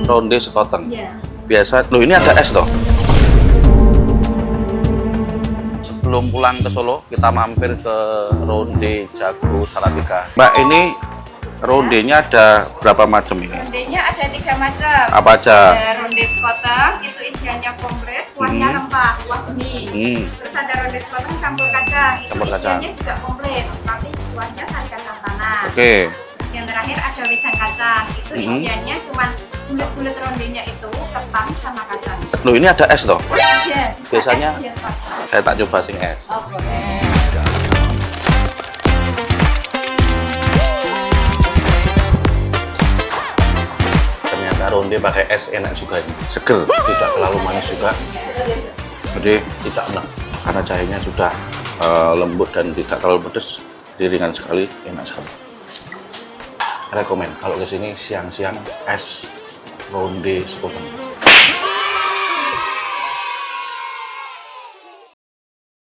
ronde sekoteng. Iya. Biasa, loh ini ada es toh. Sebelum pulang ke Solo, kita mampir ke Ronde Jago Salatiga. Mbak, ini rondenya ada berapa macam ini? Rondenya ada 3 macam. Apa aja? Ada ronde sekoteng, itu isiannya komplit, kuahnya rempah, kuah bening. Terus ada ronde sekoteng campur kacang, itu Campur kacang. isiannya juga komplit, tapi kuahnya sari kacang tanah. Oke. Terus yang terakhir ada wedang kacang, itu isiannya cuma bulat-bulat rondenya itu ketan sama kacang. Loh ini ada es toh? Iya, bisa Biasanya es, Pak. saya tak coba sing es. Oh, boleh. Ternyata ronde pakai es enak juga ini. Seger, tidak terlalu manis juga. Jadi tidak enak karena cahayanya sudah lembut dan tidak terlalu pedas. Jadi ringan sekali, enak sekali. Rekomen kalau ke sini siang-siang es ronde sekoteng.